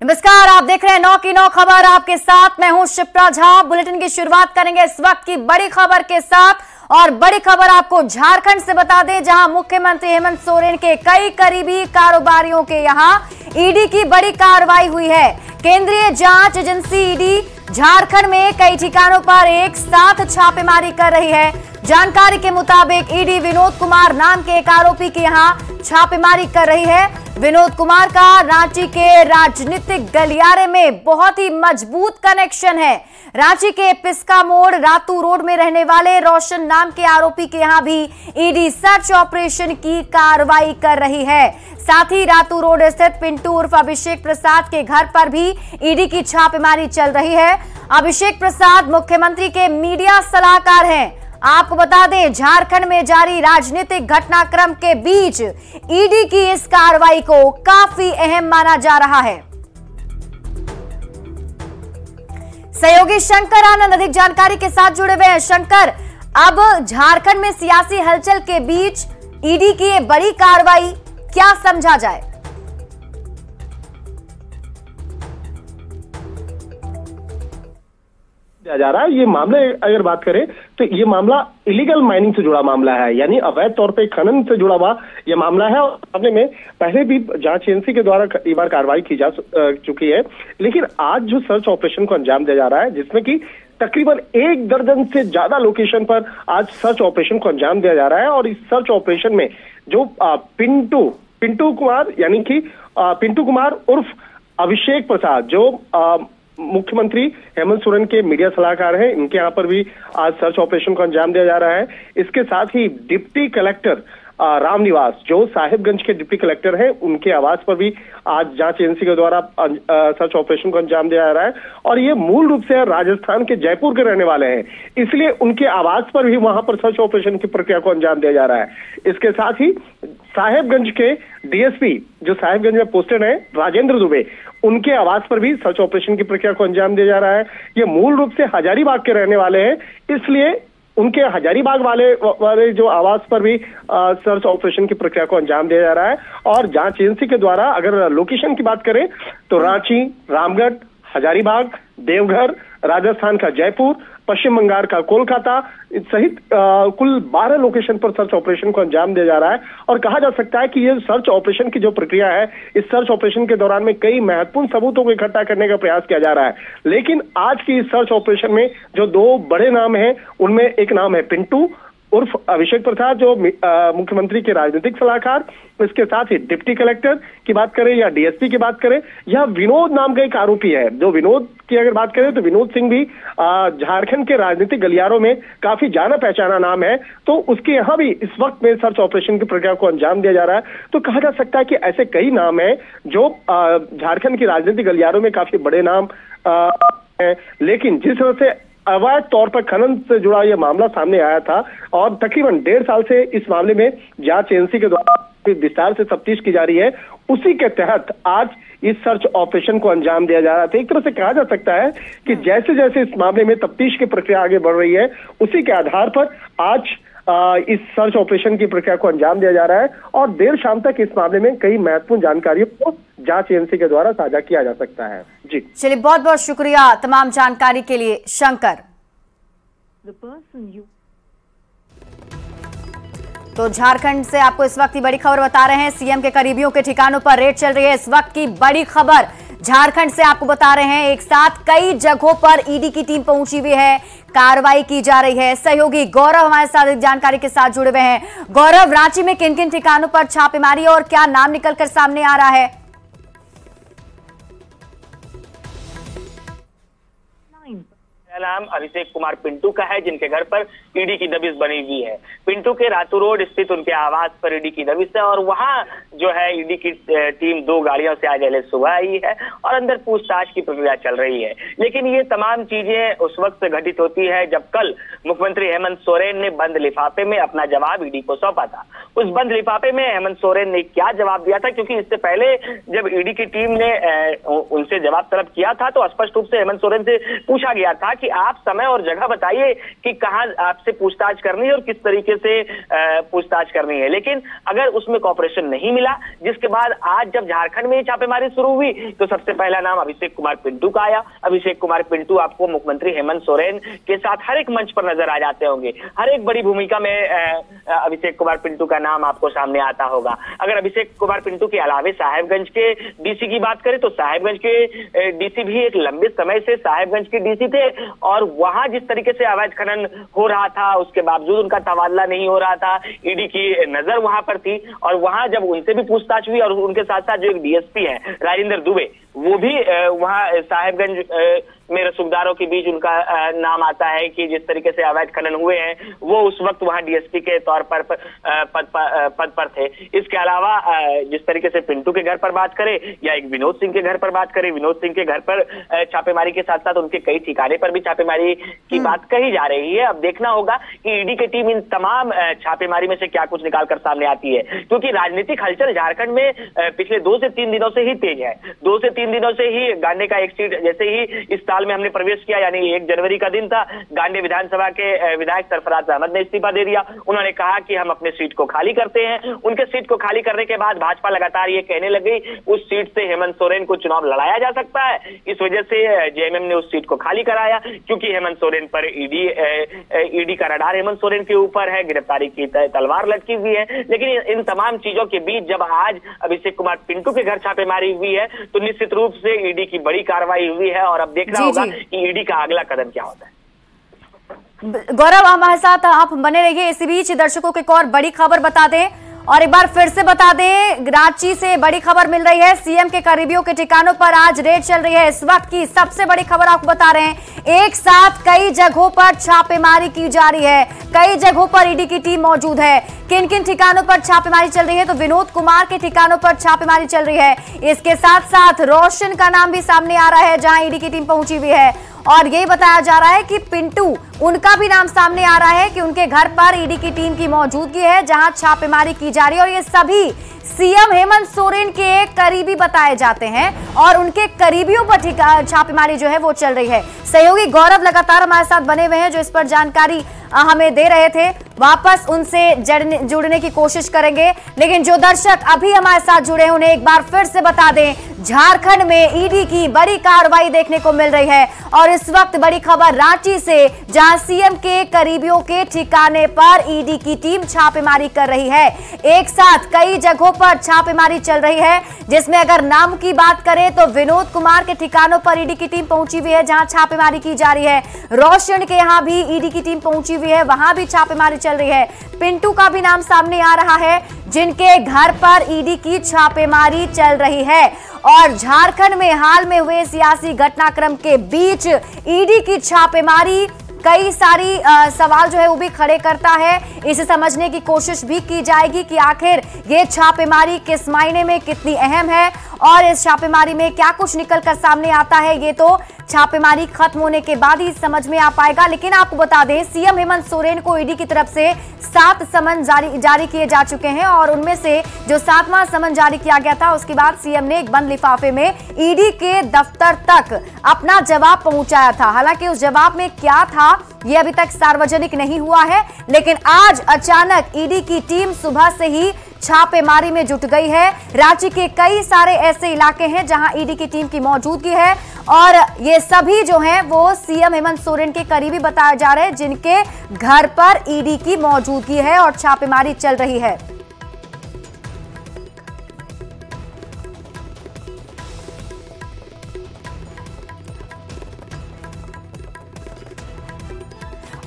नमस्कार, आप देख रहे हैं 9 की 9 खबर। आपके साथ मैं हूं शिप्रा झा। बुलेटिन की शुरुआत करेंगे इस वक्त की बड़ी खबर के साथ, और बड़ी खबर आपको झारखंड से बता दें, जहां मुख्यमंत्री हेमंत सोरेन के कई करीबी कारोबारियों के यहां ईडी की बड़ी कार्रवाई हुई है। केंद्रीय जांच एजेंसी ईडी झारखंड में कई ठिकानों पर एक साथ छापेमारी कर रही है। जानकारी के मुताबिक ईडी विनोद कुमार नाम के एक आरोपी के यहां छापेमारी कर रही है। विनोद कुमार का रांची के राजनीतिक गलियारे में बहुत ही मजबूत कनेक्शन है। रांची के पिस्का मोड़ रातू रोड में रहने वाले रोशन नाम के आरोपी के यहां भी ईडी सर्च ऑपरेशन की कार्रवाई कर रही है। साथ ही रातू रोड स्थित पिंटू उर्फ अभिषेक प्रसाद के घर पर भी ईडी की छापेमारी चल रही है। अभिषेक प्रसाद मुख्यमंत्री के मीडिया सलाहकार हैं। आपको बता दें, झारखंड में जारी राजनीतिक घटनाक्रम के बीच ईडी की इस कार्रवाई को काफी अहम माना जा रहा है। सहयोगी शंकर आनंद अधिक जानकारी के साथ जुड़े हुए हैं। शंकर, अब झारखंड में सियासी हलचल के बीच ईडी की ये बड़ी कार्रवाई क्या समझा जाए? जा रहा है ये मामले, अगर बात करें तो ये मामला इलीगल माइनिंग से जुड़ा मामला है, यानी अवैध तौर पे खनन से जुड़ा हुआ ये मामला है। और मामले में पहले भी जांच एजेंसी के द्वारा कई बार कार्रवाई की जा चुकी है, लेकिन आज जो सर्च ऑपरेशन को अंजाम दिया जा रहा है, जिसमें कि तकरीबन 1 दर्जन से ज्यादा लोकेशन पर आज सर्च ऑपरेशन को अंजाम दिया जा रहा है। और इस सर्च ऑपरेशन में जो पिंटू कुमार, यानी कि पिंटू कुमार उर्फ अभिषेक प्रसाद, जो मुख्यमंत्री हेमंत सोरेन के मीडिया सलाहकार हैं, इनके यहाँ पर भी आज सर्च ऑपरेशन को अंजाम दिया जा रहा है। इसके साथ ही डिप्टी कलेक्टर रामनिवास, जो साहिबगंज के डिप्टी कलेक्टर हैं, उनके आवास पर भी आज जांच एजेंसी के द्वारा सर्च ऑपरेशन को अंजाम दिया जा रहा है। और ये मूल रूप से राजस्थान के जयपुर के रहने वाले हैं, इसलिए उनके आवास पर भी वहां पर सर्च ऑपरेशन की प्रक्रिया को अंजाम दिया जा रहा है। इसके साथ ही साहिबगंज के डीएसपी, जो साहिबगंज में पोस्टेड है, राजेंद्र दुबे, उनके आवास पर भी सर्च ऑपरेशन की प्रक्रिया को अंजाम दिया जा रहा है। ये मूल रूप से हजारीबाग के रहने वाले हैं, इसलिए उनके हजारीबाग वाले जो आवास पर भी सर्च ऑपरेशन की प्रक्रिया को अंजाम दिया जा रहा है। और जांच एजेंसी के द्वारा अगर लोकेशन की बात करें तो रांची, रामगढ़, हजारीबाग, देवघर, राजस्थान का जयपुर, पश्चिम बंगाल का कोलकाता सहित कुल 12 लोकेशन पर सर्च ऑपरेशन को अंजाम दिया जा रहा है। और कहा जा सकता है कि ये सर्च ऑपरेशन की जो प्रक्रिया है, इस सर्च ऑपरेशन के दौरान में कई महत्वपूर्ण सबूतों को इकट्ठा करने का प्रयास किया जा रहा है। लेकिन आज की इस सर्च ऑपरेशन में जो 2 बड़े नाम हैं, उनमें एक नाम है पिंटू उर्फ अभिषेक प्रसाद, जो मुख्यमंत्री के राजनीतिक सलाहकार। इसके साथ ही डिप्टी कलेक्टर की बात करें या डीएसपी की बात करें, या विनोद नाम का एक आरोपी है। जो विनोद की अगर बात करें तो विनोद सिंह भी झारखंड के राजनीतिक गलियारों में काफी जाना पहचाना नाम है, तो उसके यहाँ भी इस वक्त में सर्च ऑपरेशन की प्रक्रिया को अंजाम दिया जा रहा है। तो कहा जा सकता है कि ऐसे कई नाम हैं जो झारखंड की राजनीतिक गलियारों में काफी बड़े नाम है। लेकिन जिस तरह से अवैध तौर पर खनन से जुड़ा यह मामला सामने आया था, और तकरीबन 1.5 साल से इस मामले में जांच एजेंसी के द्वारा विस्तार से तफ्तीश की जा रही है, उसी के तहत आज इस सर्च ऑपरेशन को अंजाम दिया जा रहा था। एक तरह से कहा जा सकता है कि जैसे जैसे इस मामले में तफ्तीश की प्रक्रिया आगे बढ़ रही है, उसी के आधार पर आज इस सर्च ऑपरेशन की प्रक्रिया को अंजाम दिया जा रहा है। और देर शाम तक इस मामले में कई महत्वपूर्ण जानकारियों को जांच एजेंसी के द्वारा साझा किया जा सकता है। जी चलिए, बहुत बहुत शुक्रिया तमाम जानकारी के लिए शंकर। तो झारखंड से आपको इस वक्त की बड़ी खबर बता रहे हैं। सीएम के करीबियों के ठिकानों पर रेड चल रही है। इस वक्त की बड़ी खबर झारखंड से आपको बता रहे हैं। एक साथ कई जगहों पर ईडी की टीम पहुंची हुई है, कार्रवाई की जा रही है। सहयोगी गौरव हमारे साथ जानकारी के साथ जुड़े हुए हैं। गौरव, रांची में किन किन ठिकानों पर छापेमारी और क्या नाम निकलकर सामने आ रहा है? नाम अभिषेक कुमार पिंटू का है, जिनके घर पर ईडी की दबिश बनी हुई है। पिंटू के रातू रोड स्थित उनके आवास पर ईडी की दबिश है, और वहां जो है ईडी की टीम 2 गाड़ियों से आज सुबह आई है और अंदर पूछताछ की प्रक्रिया चल रही है। लेकिन ये तमाम चीजें उस वक्त घटित होती है जब कल मुख्यमंत्री हेमंत सोरेन ने बंद लिफाफे में अपना जवाब ईडी को सौंपा था। उस बंद लिफाफे में हेमंत सोरेन ने क्या जवाब दिया था, क्योंकि इससे पहले जब ईडी की टीम ने उनसे जवाब तलब किया था तो स्पष्ट रूप से हेमंत सोरेन से पूछा गया था कि आप समय और जगह बताइए कि कहां आपसे पूछताछ करनी है और किस तरीके से पूछताछ करनी है। लेकिन अगर उसमें कॉपरेशन नहीं मिला, जिसके बाद आज जब झारखंड में छापेमारी शुरू हुई तो सबसे पहला नाम अभिषेक कुमार पिंटू का आया। अभिषेक कुमार पिंटू आपको मुख्यमंत्री हेमंत सोरेन के साथ हर एक मंच पर नजर आ जाते होंगे, हर एक बड़ी भूमिका में अभिषेक कुमार पिंटू का नाम आपको सामने आता होगा। अगर अभिषेक कुमार पिंटू के अलावे साहेबगंज के डीसी की बात करें तो साहेबगंज के डीसी भी एक लंबे समय से साहेबगंज के डीसी थे और वहां जिस तरीके से अवैध खनन हो रहा था उसके बावजूद उनका तबादला नहीं हो रहा था, ईडी की नजर वहां पर थी। और वहां जब उनसे भी पूछताछ हुई और उनके साथ साथ जो एक डीएसपी है राजेंद्र दुबे, वो भी वहां साहेबगंज में रसूखदारों के बीच उनका नाम आता है कि जिस तरीके से अवैध खनन हुए हैं वो उस वक्त वहां डीएसपी के तौर पर पद पर थे। इसके अलावा जिस तरीके से पिंटू के घर पर बात करें या एक विनोद सिंह के घर पर बात करें, विनोद सिंह के घर पर छापेमारी के साथ साथ उनके कई ठिकाने पर भी छापेमारी की बात कही जा रही है। अब देखना होगा कि ईडी की टीम इन तमाम छापेमारी में से क्या कुछ निकालकर सामने आती है, क्योंकि राजनीतिक हलचल झारखंड में पिछले 2 से 3 दिनों से ही तेज है। 2 से 3 दिनों से ही गांडे का एक सीट जैसे ही इस साल में हमने प्रवेश किया, यानी 1 जनवरी का दिन था, गांडे विधानसभा के विधायक सरफराज अहमद ने इस्तीफा दे दिया। उन्होंने कहा कि हम अपने सीट को खाली करते हैं। उनके सीट को खाली करने के बाद भाजपा लगातार ये कहने लगी उस सीट से हेमंत सोरेन को चुनाव लड़ाया जा सकता है। इस वजह से जेएमएम ने उस सीट को खाली कराया, क्योंकि हेमंत सोरेन पर ईडी का रडार हेमंत सोरेन के ऊपर है, गिरफ्तारी की तलवार लटकी हुई है। लेकिन इन तमाम चीजों के बीच जब आज अभिषेक कुमार पिंटू के घर छापेमारी हुई है तो निश्चित रूप से ईडी की बड़ी कार्रवाई हुई है और अब देखना होगा कि ईडी का अगला कदम क्या होता है। गौरव, हमारे साथ आप बने रहिए। इसी बीच दर्शकों को एक और बड़ी खबर बता दें और एक बार फिर से बता दें, रांची से बड़ी खबर मिल रही है। सीएम के करीबियों के ठिकानों पर आज रेड चल रही है। इस वक्त की सबसे बड़ी खबर आपको बता रहे हैं, एक साथ कई जगहों पर छापेमारी की जा रही है, कई जगहों पर ईडी की टीम मौजूद है। किन किन ठिकानों पर छापेमारी चल रही है? तो विनोद कुमार के ठिकानों पर छापेमारी चल रही है। इसके साथ साथ रोशन का नाम भी सामने आ रहा है, जहां ईडी की टीम पहुंची हुई है। और यही बताया जा रहा है कि पिंटू, उनका भी नाम सामने आ रहा है कि उनके घर पर ईडी की टीम की मौजूदगी है, जहां छापेमारी की जा रही है। और ये सभी सीएम हेमंत सोरेन के करीबी बताए जाते हैं और उनके करीबियों पर छापेमारी जो है वो चल रही है। सहयोगी गौरव लगातार हमारे साथ बने हुए हैं, जो इस पर जानकारी हमें दे रहे थे। वापस उनसे जुड़ने की कोशिश करेंगे, लेकिन जो दर्शक अभी हमारे साथ जुड़े हैं उन्हें एक बार फिर से बता दें, झारखंड में ईडी की बड़ी कार्रवाई देखने को मिल रही है। और इस वक्त बड़ी खबर रांची से, जहां सीएम के करीबियों के ठिकाने पर ईडी की टीम छापेमारी कर रही है। एक साथ कई जगहों पर छापेमारी चल रही है, जिसमें अगर नाम की बात करें तो विनोद कुमार के ठिकानों पर ईडी की टीम पहुंची हुई है, जहां छापेमारी की जा रही है। रोशन के यहां भी ईडी की टीम पहुंची हुई है, वहां भी छापेमारी चल रही है। पिंटू का भी नाम सामने आ रहा है, जिनके घर पर ईडी की छापेमारी चल रही है। और झारखंड में हाल में हुए सियासी घटनाक्रम के बीच ईडी की छापेमारी कई सारी सवाल जो है वो भी खड़े करता है। इसे समझने की कोशिश भी की जाएगी कि आखिर ये छापेमारी किस मायने में कितनी अहम है और इस छापेमारी में क्या कुछ निकलकर सामने आता है, ये तो छापेमारी खत्म होने के बाद ही समझ में आ पाएगा। लेकिन आपको बता दें, सीएम हेमंत सोरेन को ईडी की तरफ से 7 समन जारी किए जा चुके हैं और उनमें से जो 7वां समन जारी किया गया था, उसके बाद सीएम ने एक बंद लिफाफे में ईडी के दफ्तर तक अपना जवाब पहुंचाया था। हालांकि उस जवाब में क्या था ये अभी तक सार्वजनिक नहीं हुआ है, लेकिन आज अचानक ईडी की टीम सुबह से ही छापेमारी में जुट गई है। रांची के कई सारे ऐसे इलाके हैं जहां ईडी की टीम की मौजूदगी है और ये सभी जो हैं वो सीएम हेमंत सोरेन के करीबी बताए जा रहे हैं, जिनके घर पर ईडी की मौजूदगी है और छापेमारी चल रही है।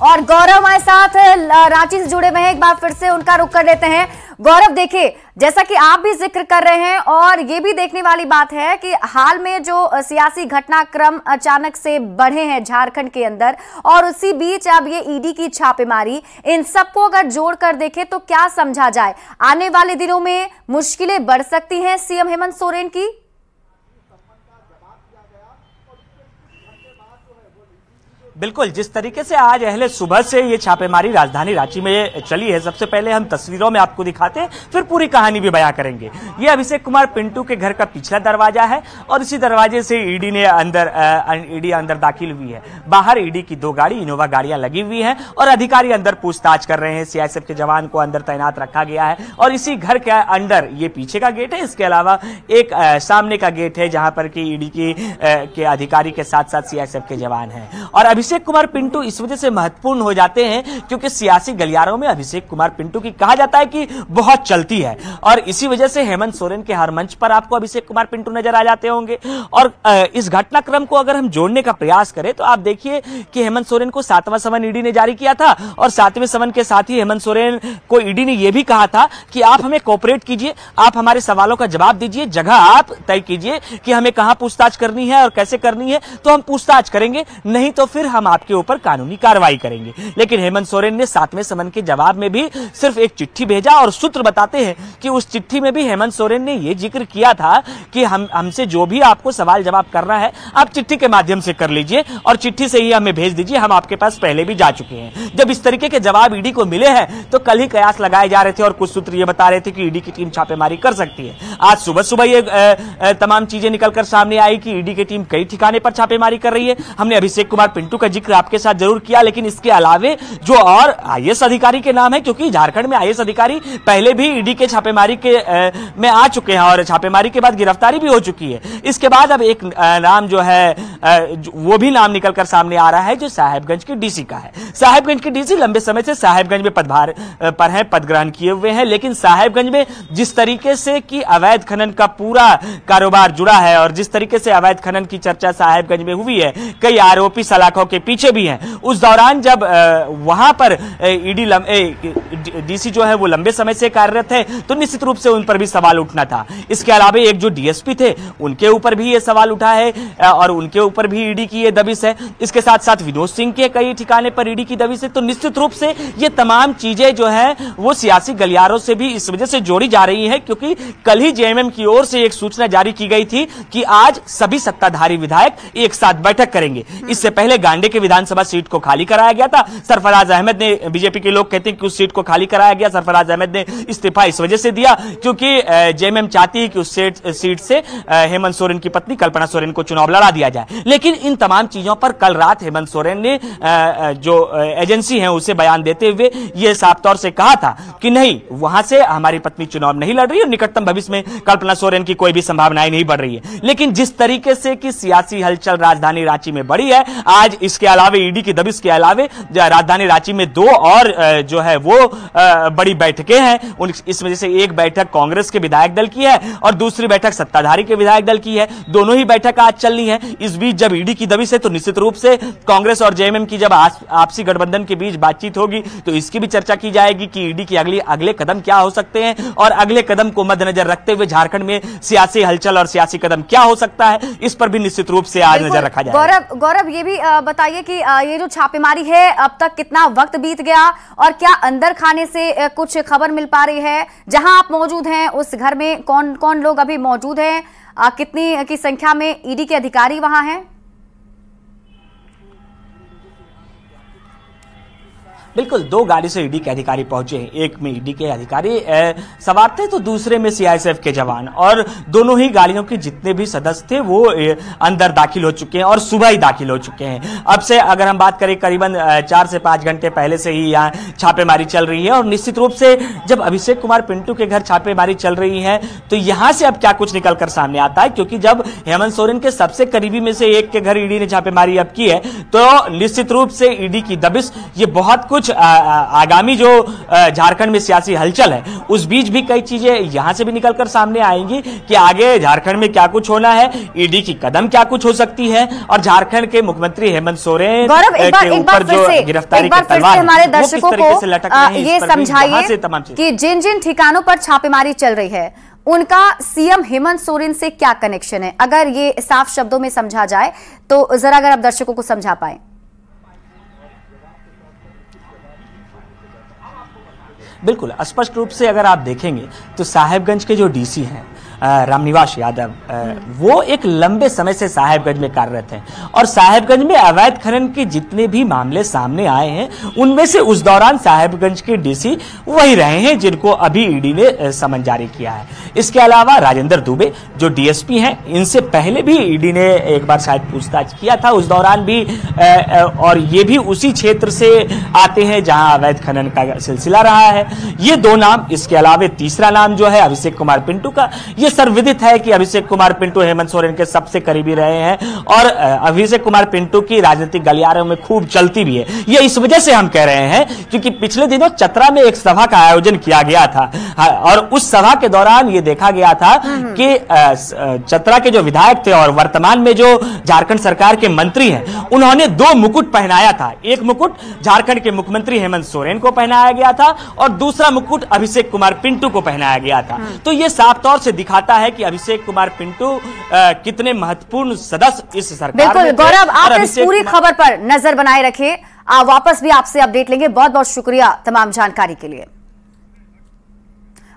और गौरव हमारे साथ रांची से जुड़े हुए हैं, एक बार फिर से उनका रुख कर लेते हैं। गौरव, देखिए, जैसा कि आप भी जिक्र कर रहे हैं और ये भी देखने वाली बात है कि हाल में जो सियासी घटनाक्रम अचानक से बढ़े हैं झारखंड के अंदर और उसी बीच अब ये ईडी की छापेमारी, इन सबको अगर जोड़कर देखें तो क्या समझा जाए, आने वाले दिनों में मुश्किलें बढ़ सकती हैं सीएम हेमंत सोरेन की? बिल्कुल, जिस तरीके से आज अहले सुबह से ये छापेमारी राजधानी रांची में चली है, सबसे पहले हम तस्वीरों में आपको दिखाते हैं, फिर पूरी कहानी भी बयां करेंगे। ये अभिषेक कुमार पिंटू के घर का पिछला दरवाजा है और इसी दरवाजे से ईडी अंदर दाखिल हुई है। बाहर ईडी की 2 गाड़ी इनोवा गाड़ियां लगी हुई हैं और अधिकारी अंदर पूछताछ कर रहे हैं। सीआईएसएफ के जवान को अंदर तैनात रखा गया है और इसी घर के अंदर ये पीछे का गेट है, इसके अलावा एक सामने का गेट है जहां पर कि ईडी के अधिकारी के साथ साथ सीआईएसएफ के जवान हैं। और अभिषेक कुमार पिंटू इस वजह से महत्वपूर्ण हो जाते हैं क्योंकि सियासी गलियारों में अभिषेक कुमार पिंटू की कहा जाता है कि बहुत चलती है और इसी वजह से हेमंत सोरेन के हर मंच पर आपको अभिषेक कुमार पिंटू नजर आ जाते होंगे। और इस घटनाक्रम को अगर हम जोड़ने का प्रयास करें तो आप देखिए कि हेमंत सोरेन को 7वां समन ईडी ने जारी किया था और 7वें समन के साथ ही हेमंत सोरेन को ईडी ने यह भी कहा था कि आप हमें कोऑपरेट कीजिए, आप हमारे सवालों का जवाब दीजिए, जगह आप तय कीजिए कि हमें कहां पूछताछ करनी है और कैसे करनी है, तो हम पूछताछ करेंगे, नहीं तो फिर हम आपके ऊपर कानूनी कार्रवाई करेंगे। लेकिन हेमंत सोरेन ने 7वें समन के जवाब में भी सिर्फ एक चिट्ठी भेजा और सूत्र बताते हैं कि उस चिट्ठी में भी हेमंत सोरेन ने यह जिक्र किया था कि हमसे जो भी आपको सवाल जवाब करना है आप चिट्ठी के माध्यम से कर लीजिए और चिट्ठी से ही हमें भेज दीजिए, हम आपके पास पहले भी जा चुके हैं। जब इस तरीके के जवाब ईडी को मिले हैं तो कल ही कयास लगाए जा रहे थे और कुछ सूत्र ये बता रहे थे कि ईडी की टीम छापेमारी कर सकती है। आज सुबह सुबह ये तमाम चीजें निकलकर सामने आई कि ईडी की टीम कई ठिकाने पर छापेमारी कर रही है। हमने अभिषेक कुमार पिंटू का जिक्र आपके साथ जरूर किया, लेकिन इसके अलावे जो और आईएएस अधिकारी के नाम है, क्योंकि झारखंड में आईएएस अधिकारी पहले भी ईडी के छापेमारी में आ चुके हैं और छापेमारी के बाद गिरफ्तारी भी हो चुकी है। इसके बाद अब एक नाम जो है वो भी नाम निकलकर सामने आ रहा है जो साहेबगंज के डीसी का है। साहेबगंज के डीसी लंबे समय से साहेबगंज में पदभार पर हैं, पद ग्रहण किए हुए हैं, लेकिन साहेबगंज में जिस तरीके से कि अवैध खनन का पूरा कारोबार जुड़ा है और जिस तरीके से अवैध खनन की चर्चा साहेबगंज में हुई है, कई आरोपी सलाखों के पीछे भी हैं। उस दौरान जब वहां पर ईडी डीसी जो है वो लंबे समय से कार्यरत है तो निश्चित रूप से उन पर भी सवाल उठना था। इसके अलावा एक जो डीएसपी थे उनके ऊपर भी ये सवाल उठा है और उनके ऊपर भी ईडी की ये दबिश है। इसके साथ साथ विनोद सिंह के कई ठिकाने पर ईडी की दबिश है। तो निश्चित रूप से ये तमाम चीजें जो है वो सियासी गलियारों से भी इस वजह से जोड़ी जा रही है क्योंकि कल ही जेएमएम की ओर से एक सूचना जारी की गई थी कि आज सभी सत्ताधारी विधायक एक साथ बैठक करेंगे। इससे पहले गांडे के विधानसभा सीट को खाली कराया गया था। सरफराज अहमद ने, बीजेपी के लोग कहते हैं कि उस सीट को खाली कराया गया, सरफराज अहमद ने इस्तीफा इस वजह से दिया क्योंकि जेएमएम चाहती है कि उस सीट से हेमंत सोरेन की पत्नी कल्पना सोरेन को चुनाव लड़ा दिया जाए। लेकिन इन तमाम चीजों पर कल रात हेमंत सोरेन ने जो एजेंसी है उसे बयान देते हुए यह साफ तौर से कहा था कि नहीं, वहां से हमारी पत्नी चुनाव नहीं लड़ रही और निकटतम भविष्य में कल्पना सोरेन की कोई भी संभावनाएं नहीं बढ़ रही है। लेकिन जिस तरीके से कि सियासी हलचल राजधानी रांची में बढ़ी है, आज इसके अलावे ईडी की दबिश के अलावे राजधानी रांची में 2 और जो है वो बड़ी बैठकें हैं। इस वजह से एक बैठक कांग्रेस के विधायक दल की है और दूसरी बैठक सत्ताधारी के विधायक दल की है। दोनों ही बैठक आज चलनी है। इस बीच जब ईडी की दबिश है तो निश्चित रूप से कांग्रेस और जेएमएम की जब आपसी गठबंधन के बीच बातचीत होगी तो इसकी भी चर्चा की जाएगी कि ईडी के अगले कदम क्या हो सकते हैं और अगले कदम को मद्देनजर रखते हुए झारखंड में सियासी हलचल और सियासी कदम क्या हो सकता है, इस पर भी निश्चित रूप से आज नजर रखा जाएगा। गौरव ये भी बताइए कि ये जो छापेमारी है अब तक कितना वक्त बीत गया और क्या अंदर खाने से कुछ खबर मिल पा रही है? जहां आप मौजूद हैं उस घर में कौन कौन लोग अभी मौजूद हैं? कितनी की संख्या में ईडी के अधिकारी वहां हैं? बिल्कुल, 2 गाड़ी से ईडी के अधिकारी पहुंचे हैं। एक में ईडी के अधिकारी सवार थे तो दूसरे में सीआईएसएफ के जवान, और दोनों ही गाड़ियों के जितने भी सदस्य थे वो अंदर दाखिल हो चुके हैं और सुबह ही दाखिल हो चुके हैं। अब से अगर हम बात करें करीबन 4 से 5 घंटे पहले से ही यहाँ छापेमारी चल रही है और निश्चित रूप से जब अभिषेक कुमार पिंटू के घर छापेमारी चल रही है तो यहां से अब क्या कुछ निकलकर सामने आता है, क्योंकि जब हेमंत सोरेन के सबसे करीबी में से एक के घर ईडी ने छापेमारी अब की है तो निश्चित रूप से ईडी की दबिश ये बहुत कुछ आगामी जो झारखंड में सियासी हलचल है उस बीच भी कई चीजें यहां से भी निकलकर सामने आएंगी कि आगे झारखंड में क्या कुछ होना है, ईडी की कदम क्या कुछ हो सकती है और झारखंड के मुख्यमंत्री हेमंत सोरेन के ऊपर जो गिरफ्तारी की तलवार हमारे दर्शकों को ये समझाइए कि जिन जिन ठिकानों पर छापेमारी चल रही है उनका सीएम हेमंत सोरेन से क्या कनेक्शन है, अगर ये साफ शब्दों में समझा जाए तो जरा अगर आप दर्शकों को समझा पाए। बिल्कुल स्पष्ट रूप से अगर आप देखेंगे तो साहेबगंज के जो डीसी हैं रामनिवास यादव, वो एक लंबे समय से साहेबगंज में कार्यरत हैं और साहेबगंज में अवैध खनन के जितने भी मामले सामने आए हैं उनमें से उस दौरान साहेबगंज के डीसी वही रहे हैं जिनको अभी ईडी ने समन जारी किया है। इसके अलावा राजेंद्र दुबे जो डीएसपी हैं, इनसे पहले भी ईडी ने एक बार शायद पूछताछ किया था, उस दौरान भी और ये भी उसी क्षेत्र से आते हैं जहां अवैध खनन का सिलसिला रहा है। ये दो नाम, इसके अलावा तीसरा नाम जो है अभिषेक कुमार पिंटू का, ये सर्वविदित है कि अभिषेक कुमार पिंटू हेमंत सोरेन के सबसे करीबी रहे हैं और अभिषेक कुमार पिंटू की राजनीतिक गलियारों में खूब चलती भी है। ये इस वजह से हम कह रहे हैं क्योंकि पिछले दिनों चतरा में एक सभा का आयोजन किया गया था और उस सभा के दौरान ये देखा गया था कि चतरा के जो विधायक थे और वर्तमान में जो झारखंड सरकार के मंत्री हैं, उन्होंने दो मुकुट पहनाया था। एक मुकुट झारखंड के मुख्यमंत्री हेमंत सोरेन को पहनाया गया था और दूसरा मुकुट अभिषेक कुमार पिंटू को पहनाया गया था। तो ये साफ तौर से दिखाता है कि अभिषेक कुमार पिंटू कितने महत्वपूर्ण सदस्य इस सरकार में। बिल्कुल गौरव, आप इस पूरी खबर पर नजर बनाए रखिए, वापस भी आपसे अपडेट लेंगे। बहुत बहुत शुक्रिया तमाम जानकारी के लिए।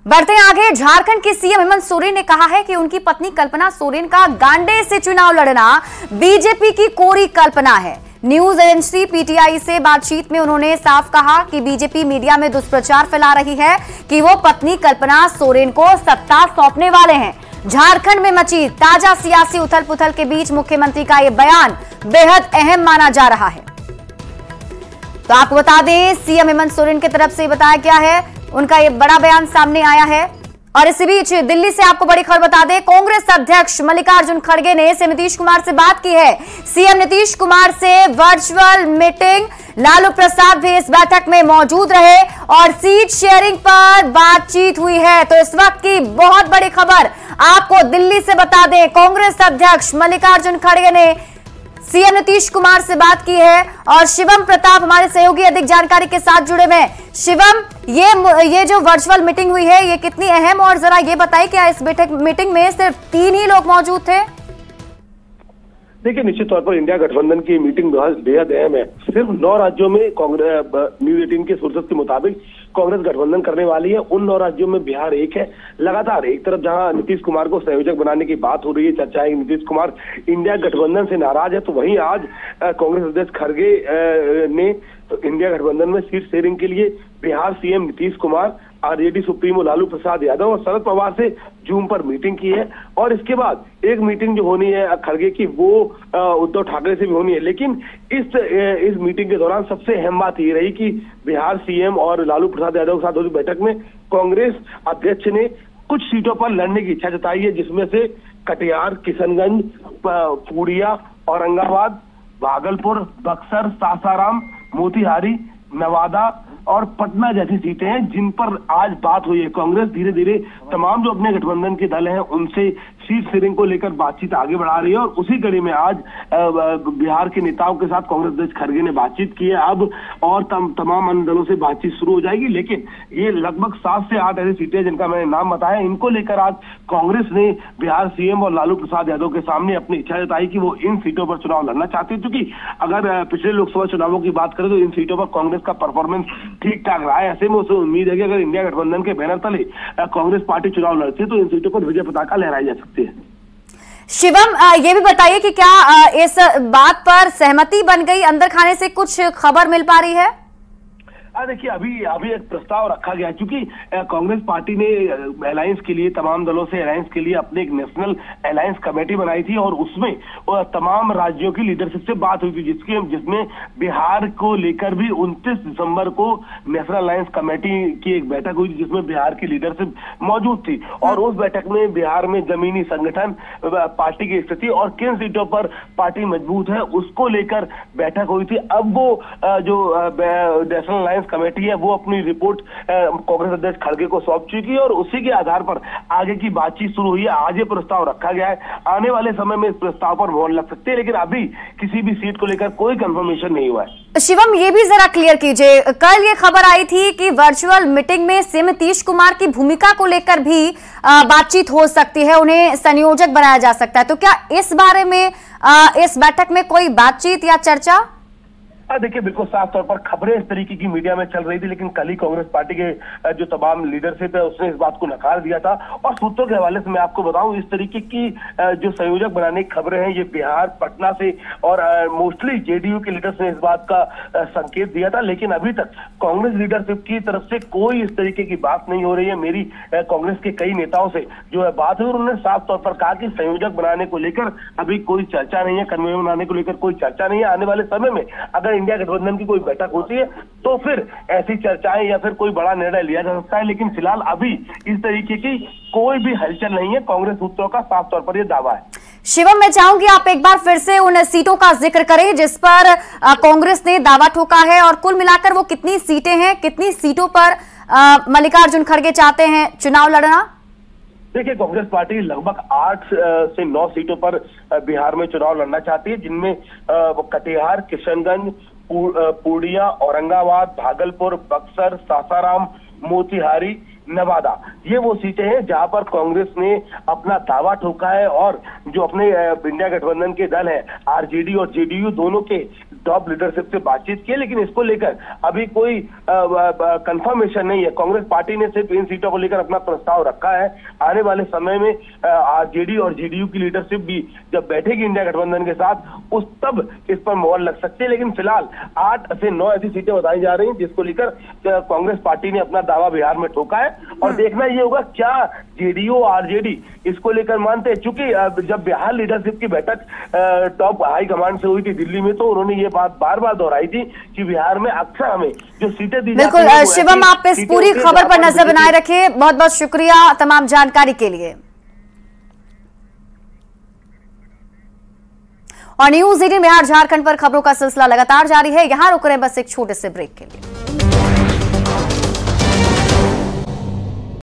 बढ़ते हैं आगे। झारखंड के सीएम हेमंत सोरेन ने कहा है कि उनकी पत्नी कल्पना सोरेन का गांडे से चुनाव लड़ना बीजेपी की कोरी कल्पना है। न्यूज एजेंसी पीटीआई से बातचीत में उन्होंने साफ कहा कि बीजेपी मीडिया में दुष्प्रचार फैला रही है कि वो पत्नी कल्पना सोरेन को सत्ता सौंपने वाले हैं। झारखंड में मची ताजा सियासी उथल पुथल के बीच मुख्यमंत्री का यह बयान बेहद अहम माना जा रहा है। तो आपको बता दें, सीएम हेमंत सोरेन की तरफ से बताया गया है, उनका ये बड़ा बयान सामने आया है। और इसी बीच दिल्ली से आपको बड़ी खबर बता दें, कांग्रेस अध्यक्ष मल्लिकार्जुन खड़गे ने सीएम नीतीश कुमार से बात की है। सीएम नीतीश कुमार से वर्चुअल मीटिंग, लालू प्रसाद भी इस बैठक में मौजूद रहे और सीट शेयरिंग पर बातचीत हुई है। तो इस वक्त की बहुत बड़ी खबर आपको दिल्ली से बता दें, कांग्रेस अध्यक्ष मल्लिकार्जुन खड़गे ने सीएम नीतीश कुमार से बात की है और शिवम प्रताप हमारे सहयोगी अधिक जानकारी के साथ जुड़े हुए हैं। शिवम, ये जो वर्चुअल मीटिंग हुई है ये कितनी अहम, और जरा ये बताइए क्या इस मीटिंग में सिर्फ 3 ही लोग मौजूद थे? देखिए, निश्चित तौर पर इंडिया गठबंधन की मीटिंग बेहद अहम है। सिर्फ 9 राज्यों में कांग्रेस, न्यूज 18 के सोर्सेस के मुताबिक कांग्रेस गठबंधन करने वाली है। उन 9 राज्यों में बिहार एक है। लगातार एक तरफ जहां नीतीश कुमार को संयोजक बनाने की बात हो रही है, चर्चा है नीतीश कुमार इंडिया गठबंधन से नाराज है, तो वहीं आज कांग्रेस अध्यक्ष खड़गे ने इंडिया गठबंधन में सीट शेयरिंग के लिए Bihar CM Nitish Kumar, RJD supremo Lalu Prasad Yadav और शरद पवार से जूम पर मीटिंग की है। और इसके बाद एक मीटिंग जो होनी है खड़गे की, वो उद्धव ठाकरे से भी होनी है। लेकिन इस मीटिंग के दौरान सबसे अहम बात ये रही कि बिहार सीएम और लालू प्रसाद यादव के साथ हुई बैठक में कांग्रेस अध्यक्ष ने कुछ सीटों पर लड़ने की इच्छा जताई है, जिसमें से कटिहार, किशनगंज, पूर्णिया, औरंगाबाद, भागलपुर, बक्सर, सासाराम, मोतिहारी, नवादा और पटना जैसी सीटें हैं जिन पर आज बात हुई है। कांग्रेस धीरे धीरे तमाम जो अपने गठबंधन के दल हैं उनसे सीट शेयरिंग को लेकर बातचीत आगे बढ़ा रही है और उसी कड़ी में आज बिहार के नेताओं के साथ कांग्रेस अध्यक्ष खड़गे ने बातचीत की है। अब और तमाम अन्य दलों से बातचीत शुरू हो जाएगी, लेकिन ये लगभग 7 से 8 ऐसी सीटें जिनका मैंने नाम बताया, इनको लेकर आज कांग्रेस ने बिहार सीएम और लालू प्रसाद यादव के सामने अपनी इच्छा जताई कि वो इन सीटों पर चुनाव लड़ना चाहते हैं। क्योंकि अगर पिछले लोकसभा चुनावों की बात करें तो इन सीटों पर कांग्रेस का परफॉर्मेंस ठीक ठाक रहा है। ऐसे में उसे उम्मीद है कि अगर इंडिया गठबंधन के बैनर तले कांग्रेस पार्टी चुनाव लड़ती है तो इन सीटों पर विजय पताका लहराई जा सकती है। शिवम, ये भी बताइए कि क्या इस बात पर सहमति बन गई, अंदर खाने से कुछ खबर मिल पा रही है? देखिए, अभी एक प्रस्ताव रखा गया क्योंकि कांग्रेस पार्टी ने अलायंस के लिए, तमाम दलों से अलायंस के लिए अपनी एक नेशनल अलायंस कमेटी बनाई थी और उसमें तमाम राज्यों की लीडरशिप से बात हुई थी, जिसमें बिहार को लेकर भी 29 दिसंबर को नेशनल अलायंस कमेटी की एक बैठक हुई जिसमें बिहार की लीडरशिप मौजूद थी। और उस बैठक में बिहार में जमीनी संगठन, पार्टी की स्थिति और किन सीटों पर पार्टी मजबूत है उसको लेकर बैठक हुई थी। अब वो जो नेशनल अलायंस कमेटी है वो अपनी रिपोर्ट कांग्रेस अध्यक्ष खड़गे को सौंप चुकी है और उसी के आधार पर आगे की बातचीत शुरू हुई है। आज ये प्रस्ताव रखा गया है, आने वाले समय में इस प्रस्ताव पर मोहर लग सकती है, लेकिन अभी किसी भी सीट को लेकर कोई कंफर्मेशन नहीं हुआ है। शिवम, ये भी जरा क्लियर कीजिए, कल ये खबर आई थी कि वर्चुअल मीटिंग में सीएम नीतीश कुमार की भूमिका को लेकर भी बातचीत हो सकती है, उन्हें संयोजक बनाया जा सकता है, तो क्या इस बारे में इस बैठक में कोई बातचीत या चर्चा? देखिए, बिल्कुल साफ तौर पर खबरें इस तरीके की मीडिया में चल रही थी, लेकिन कल ही कांग्रेस पार्टी के जो तमाम लीडरशिप है उसने इस बात को नकार दिया था। और सूत्रों के हवाले से मैं आपको बताऊं, इस तरीके की जो संयोजक बनाने की खबरें हैं ये बिहार, पटना से और मोस्टली जेडीयू के लीडर्स ने इस बात का संकेत दिया था। लेकिन अभी तक कांग्रेस लीडरशिप की तरफ से कोई इस तरीके की बात नहीं हो रही है। मेरी कांग्रेस के कई नेताओं से जो है बात हुई, उन्होंने साफ तौर पर कहा कि संयोजक बनाने को लेकर अभी कोई चर्चा नहीं है, कन्वेयर बनाने को लेकर कोई चर्चा नहीं है। आने वाले समय में अगर इंडिया गठबंधन की कोई बैठक होती है तो फिर ऐसी चर्चाएं या फिर कोई बड़ा निर्णय लिया जा सकता है, लेकिन फिलहाल अभी इस तरीके की कोई भी हलचल नहीं है। कांग्रेस सूत्रों का साफ तौर पर यह दावा है। शिवम, मैं चाहूंगी आप एक बार फिर से उन सीटों का जिक्र करें जिस पर कांग्रेस ने दावा ठोका है, और कुल मिलाकर वो कितनी सीटें हैं, कितनी सीटों पर मल्लिकार्जुन खड़गे चाहते हैं चुनाव लड़ना? देखिए, कांग्रेस पार्टी लगभग 8 से 9 सीटों पर बिहार में चुनाव लड़ना चाहती है, जिनमें कटिहार, किशनगंज, पूर्णिया, औरंगाबाद, भागलपुर, बक्सर, सासाराम, मोतिहारी, नवादा, ये वो सीटें हैं जहां पर कांग्रेस ने अपना दावा ठोका है। और जो अपने इंडिया गठबंधन के दल हैं आरजेडी और जेडीयू दोनों के टॉप लीडरशिप से बातचीत की है, लेकिन इसको लेकर अभी कोई कंफर्मेशन नहीं है। कांग्रेस पार्टी ने सिर्फ इन सीटों को लेकर अपना प्रस्ताव रखा है। आने वाले समय में आरजेडी और जेडीयू की लीडरशिप भी जब बैठेगी इंडिया गठबंधन के साथ, उस तब इस पर मोहर लग सकती है। लेकिन फिलहाल 8 से 9 ऐसी सीटें बताई जा रही हैं जिसको लेकर कांग्रेस पार्टी ने अपना दावा बिहार में ठोका है। और देखना ये होगा क्या जेडीयू आरजेडी इसको लेकर मानते हैं। चूंकि जब बिहार लीडरशिप की बैठक टॉप हाई कमांड से हुई थी दिल्ली में, तो उन्होंने ये बात बार बार दोहराई थी कि बिहार में अक्सर हमें जो सीटें दी बिल्कुल शिवम, आप इस पूरी खबर पर नजर बनाए रखिए। बहुत बहुत शुक्रिया तमाम जानकारी के लिए। और न्यूज़ 18 बिहार झारखंड पर खबरों का सिलसिला लगातार जारी है। यहां रुक रहे हैं बस एक छोटे से ब्रेक के लिए।